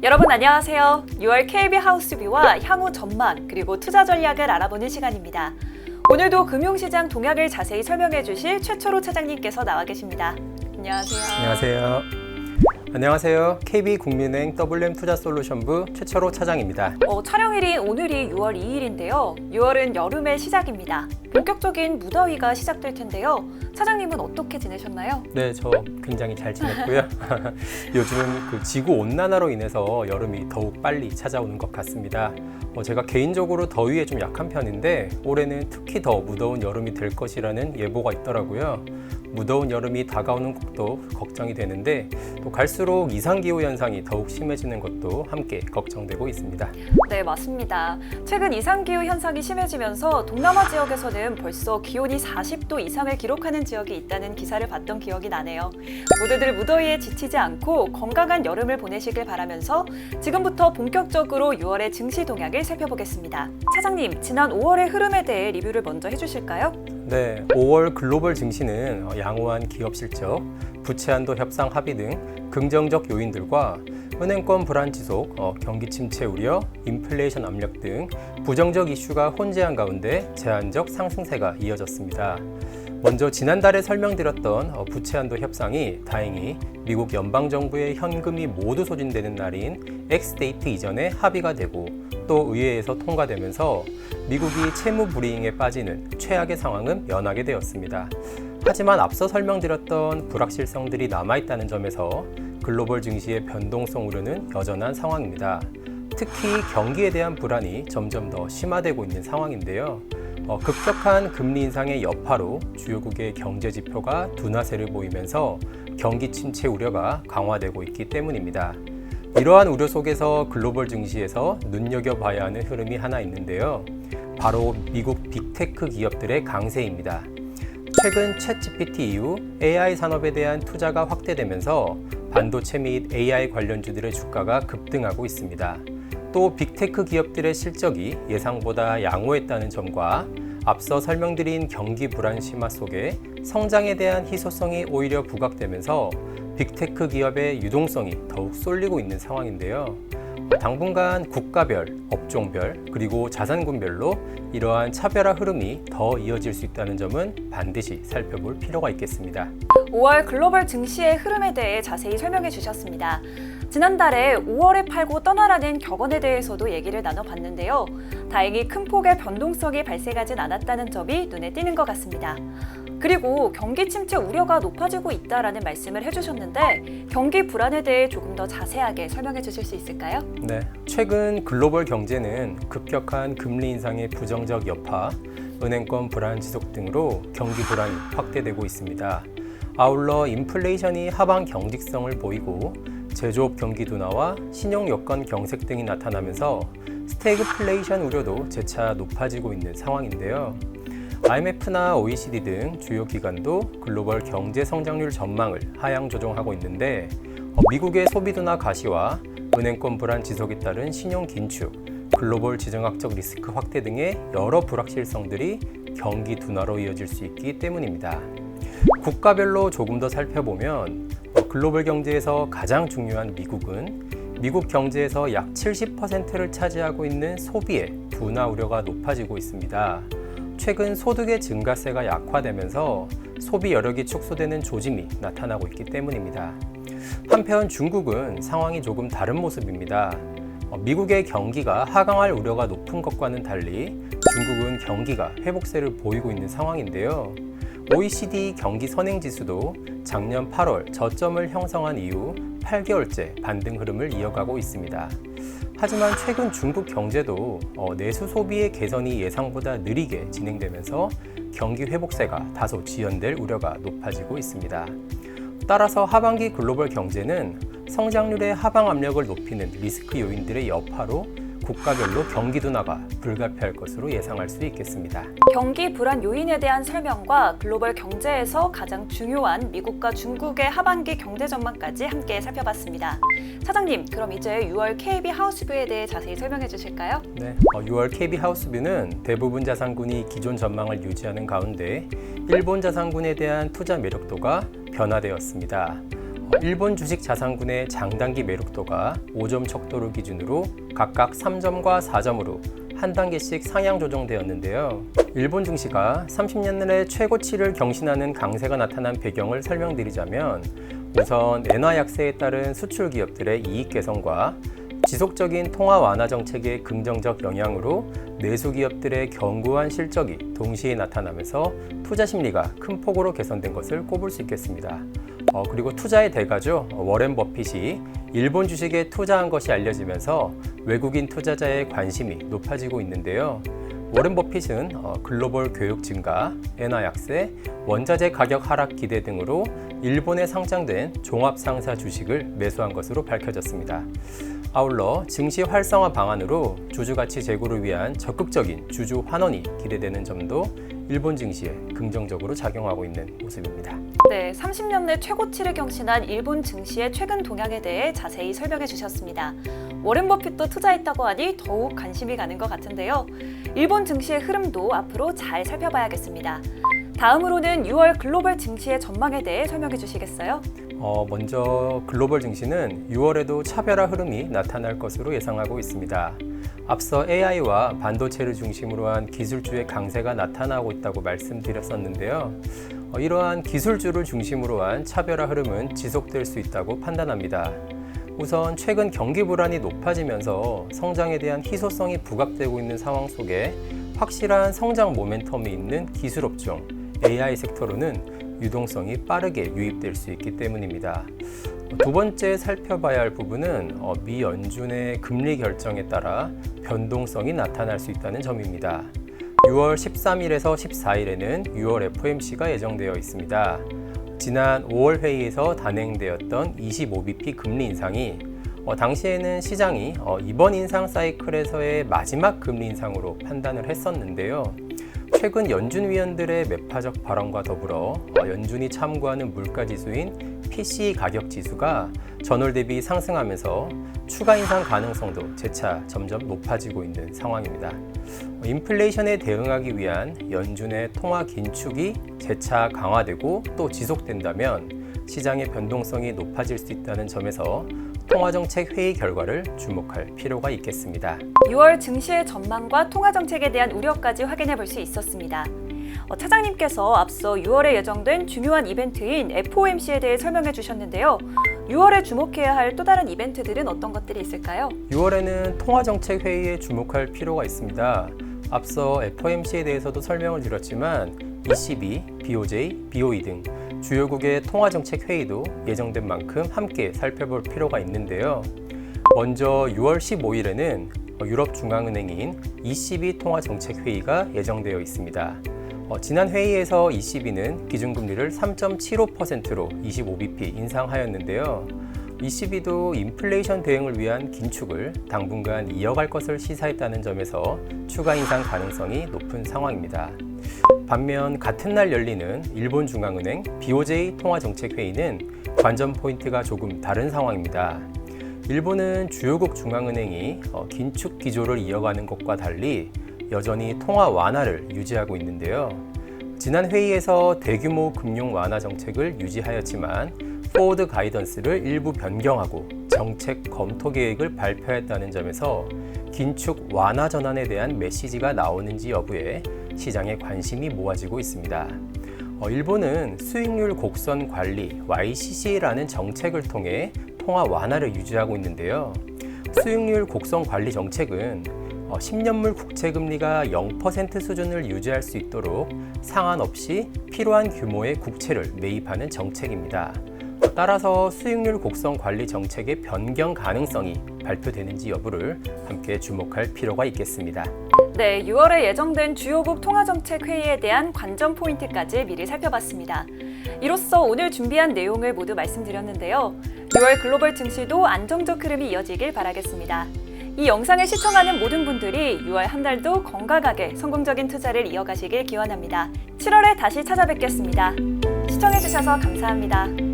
여러분 안녕하세요. 6월 KB하우스뷰와 향후 전망 그리고 투자 전략을 알아보는 시간입니다. 오늘도 금융시장 동향을 자세히 설명해 주실 최철호 차장님께서 나와 계십니다. 안녕하세요. 안녕하세요. 안녕하세요. KB국민은행 WM투자솔루션부 최철호 차장입니다. 촬영일인 오늘이 6월 2일인데요. 6월은 여름의 시작입니다. 본격적인 무더위가 시작될 텐데요. 차장님은 어떻게 지내셨나요? 네, 저 굉장히 잘 지냈고요. 요즘 지구 온난화로 인해서 여름이 더욱 빨리 찾아오는 것 같습니다. 제가 개인적으로 더위에 좀 약한 편인데 올해는 특히 더 무더운 여름이 될 것이라는 예보가 있더라고요. 무더운 여름이 다가오는 것도 걱정이 되는데 또 갈수록 이상기후 현상이 더욱 심해지는 것도 함께 걱정되고 있습니다. 네, 맞습니다. 최근 이상기후 현상이 심해지면서 동남아 지역에서는 벌써 기온이 40도 이상을 기록하는 지역이 있다는 기사를 봤던 기억이 나네요. 모두들 무더위에 지치지 않고 건강한 여름을 보내시길 바라면서 지금부터 본격적으로 6월의 증시 동향을 살펴보겠습니다. 차장님, 지난 5월의 흐름에 대해 리뷰를 먼저 해주실까요? 네, 5월 글로벌 증시는 양호한 기업 실적, 부채 한도 협상 합의 등 긍정적 요인들과 은행권 불안 지속, 경기 침체 우려, 인플레이션 압력 등 부정적 이슈가 혼재한 가운데 제한적 상승세가 이어졌습니다. 먼저 지난달에 설명드렸던 부채 한도 협상이 다행히 미국 연방정부의 현금이 모두 소진되는 날인 엑스데이트 이전에 합의가 되고 또 의회에서 통과되면서 미국이 채무 불이익에 빠지는 최악의 상황은 면하게 되었습니다. 하지만 앞서 설명드렸던 불확실성들이 남아있다는 점에서 글로벌 증시의 변동성 우려는 여전한 상황입니다. 특히 경기에 대한 불안이 점점 더 심화되고 있는 상황인데요. 급격한 금리 인상의 여파로 주요국의 경제 지표가 둔화세를 보이면서 경기 침체 우려가 강화되고 있기 때문입니다. 이러한 우려 속에서 글로벌 증시에서 눈여겨봐야 하는 흐름이 하나 있는데요. 바로 미국 빅테크 기업들의 강세입니다. 최근 챗GPT 이후 AI 산업에 대한 투자가 확대되면서 반도체 및 AI 관련주들의 주가가 급등하고 있습니다. 또 빅테크 기업들의 실적이 예상보다 양호했다는 점과 앞서 설명드린 경기 불안 심화 속에 성장에 대한 희소성이 오히려 부각되면서 빅테크 기업의 유동성이 더욱 쏠리고 있는 상황인데요. 당분간 국가별, 업종별, 그리고 자산군별로 이러한 차별화 흐름이 더 이어질 수 있다는 점은 반드시 살펴볼 필요가 있겠습니다. 5월 글로벌 증시의 흐름에 대해 자세히 설명해 주셨습니다. 지난달에 5월에 팔고 떠나라는 격언에 대해서도 얘기를 나눠봤는데요. 다행히 큰 폭의 변동성이 발생하진 않았다는 점이 눈에 띄는 것 같습니다. 그리고 경기 침체 우려가 높아지고 있다라는 말씀을 해주셨는데 경기 불안에 대해 조금 더 자세하게 설명해 주실 수 있을까요? 네, 최근 글로벌 경제는 급격한 금리 인상의 부정적 여파, 은행권 불안 지속 등으로 경기 불안이 확대되고 있습니다. 아울러 인플레이션이 하방 경직성을 보이고 제조업 경기 둔화와 신용 여건 경색 등이 나타나면서 스태그플레이션 우려도 재차 높아지고 있는 상황인데요. IMF나 OECD 등 주요 기관도 글로벌 경제 성장률 전망을 하향 조정하고 있는데 미국의 소비 둔화 가시와 은행권 불안 지속에 따른 신용 긴축, 글로벌 지정학적 리스크 확대 등의 여러 불확실성들이 경기 둔화로 이어질 수 있기 때문입니다. 국가별로 조금 더 살펴보면 글로벌 경제에서 가장 중요한 미국은 미국 경제에서 약 70%를 차지하고 있는 소비의 둔화 우려가 높아지고 있습니다. 최근 소득의 증가세가 약화되면서 소비 여력이 축소되는 조짐이 나타나고 있기 때문입니다. 한편 중국은 상황이 조금 다른 모습입니다. 미국의 경기가 하강할 우려가 높은 것과는 달리 중국은 경기가 회복세를 보이고 있는 상황인데요. OECD 경기 선행지수도 작년 8월 저점을 형성한 이후 8개월째 반등 흐름을 이어가고 있습니다. 하지만 최근 중국 경제도 내수 소비의 개선이 예상보다 느리게 진행되면서 경기 회복세가 다소 지연될 우려가 높아지고 있습니다. 따라서 하반기 글로벌 경제는 성장률의 하방 압력을 높이는 리스크 요인들의 여파로 국가별로 경기 둔화가 불가피할 것으로 예상할 수 있겠습니다. 경기 불안 요인에 대한 설명과 글로벌 경제에서 가장 중요한 미국과 중국의 하반기 경제 전망까지 함께 살펴봤습니다. 차장님, 그럼 이제 6월 KB하우스뷰에 대해 자세히 설명해 주실까요? 네, 6월 KB하우스뷰는 대부분 자산군이 기존 전망을 유지하는 가운데 일본 자산군에 대한 투자 매력도가 변화되었습니다. 일본 주식 자산군의 장단기 매력도가 5점 척도를 기준으로 각각 3점과 4점으로 한 단계씩 상향 조정되었는데요. 일본 증시가 30년 내내 최고치를 경신하는 강세가 나타난 배경을 설명드리자면 우선 엔화 약세에 따른 수출 기업들의 이익 개선과 지속적인 통화 완화 정책의 긍정적 영향으로 내수 기업들의 견고한 실적이 동시에 나타나면서 투자 심리가 큰 폭으로 개선된 것을 꼽을 수 있겠습니다. 그리고 투자의 대가죠. 워렌 버핏이 일본 주식에 투자한 것이 알려지면서 외국인 투자자의 관심이 높아지고 있는데요. 워렌 버핏은 글로벌 교육 증가, 엔화 약세, 원자재 가격 하락 기대 등으로 일본에 상장된 종합상사 주식을 매수한 것으로 밝혀졌습니다. 아울러 증시 활성화 방안으로 주주 가치 제고를 위한 적극적인 주주 환원이 기대되는 점도 일본 증시에 긍정적으로 작용하고 있는 모습입니다. 네, 30년 내 최고치를 경신한 일본 증시의 최근 동향에 대해 자세히 설명해 주셨습니다. 워렌 버핏도 투자했다고 하니 더욱 관심이 가는 것 같은데요. 일본 증시의 흐름도 앞으로 잘 살펴봐야겠습니다. 다음으로는 6월 글로벌 증시의 전망에 대해 설명해 주시겠어요? 먼저 글로벌 증시는 6월에도 차별화 흐름이 나타날 것으로 예상하고 있습니다. 앞서 AI와 반도체를 중심으로 한 기술주의 강세가 나타나고 있다고 말씀드렸었는데요. 이러한 기술주를 중심으로 한 차별화 흐름은 지속될 수 있다고 판단합니다. 우선 최근 경기 불안이 높아지면서 성장에 대한 희소성이 부각되고 있는 상황 속에 확실한 성장 모멘텀이 있는 기술업종, AI 섹터로는 유동성이 빠르게 유입될 수 있기 때문입니다. 두 번째 살펴봐야 할 부분은 미 연준의 금리 결정에 따라 변동성이 나타날 수 있다는 점입니다. 6월 13일에서 14일에는 6월 FOMC가 예정되어 있습니다. 지난 5월 회의에서 단행되었던 25bp 금리 인상이 당시에는 시장이 이번 인상 사이클에서의 마지막 금리 인상으로 판단을 했었는데요. 최근 연준 위원들의 매파적 발언과 더불어 연준이 참고하는 물가지수인 PCE 가격 지수가 전월 대비 상승하면서 추가 인상 가능성도 재차 점점 높아지고 있는 상황입니다. 인플레이션에 대응하기 위한 연준의 통화 긴축이 재차 강화되고 또 지속된다면 시장의 변동성이 높아질 수 있다는 점에서 통화정책 회의 결과를 주목할 필요가 있겠습니다. 6월 증시의 전망과 통화정책에 대한 우려까지 확인해 볼 수 있었습니다. 차장님께서 앞서 6월에 예정된 중요한 이벤트인 FOMC에 대해 설명해 주셨는데요. 6월에 주목해야 할 또 다른 이벤트들은 어떤 것들이 있을까요? 6월에는 통화정책 회의에 주목할 필요가 있습니다. 앞서 FOMC에 대해서도 설명을 드렸지만 ECB, BOJ, BOE 등 주요국의 통화정책 회의도 예정된 만큼 함께 살펴볼 필요가 있는데요. 먼저 6월 15일에는 유럽중앙은행인 ECB 통화정책회의가 예정되어 있습니다. 지난 회의에서 ECB는 기준금리를 3.75%로 25bp 인상하였는데요. ECB도 인플레이션 대응을 위한 긴축을 당분간 이어갈 것을 시사했다는 점에서 추가 인상 가능성이 높은 상황입니다. 반면 같은 날 열리는 일본 중앙은행 BOJ 통화정책회의는 관전 포인트가 조금 다른 상황입니다. 일본은 주요국 중앙은행이 긴축 기조를 이어가는 것과 달리 여전히 통화 완화를 유지하고 있는데요. 지난 회의에서 대규모 금융 완화 정책을 유지하였지만 포워드 가이던스를 일부 변경하고 정책 검토 계획을 발표했다는 점에서 긴축 완화 전환에 대한 메시지가 나오는지 여부에 시장의 관심이 모아지고 있습니다. 일본은 수익률 곡선 관리 YCC라는 정책을 통해 통화 완화를 유지하고 있는데요. 수익률 곡선 관리 정책은 10년물 국채금리가 0% 수준을 유지할 수 있도록 상한 없이 필요한 규모의 국채를 매입하는 정책입니다. 따라서 수익률 곡선 관리 정책의 변경 가능성이 발표되는지 여부를 함께 주목할 필요가 있겠습니다. 네, 6월에 예정된 주요국 통화정책 회의에 대한 관전 포인트까지 미리 살펴봤습니다. 이로써 오늘 준비한 내용을 모두 말씀드렸는데요. 6월 글로벌 증시도 안정적 흐름이 이어지길 바라겠습니다. 이 영상을 시청하는 모든 분들이 6월 한 달도 건강하게 성공적인 투자를 이어가시길 기원합니다. 7월에 다시 찾아뵙겠습니다. 시청해주셔서 감사합니다.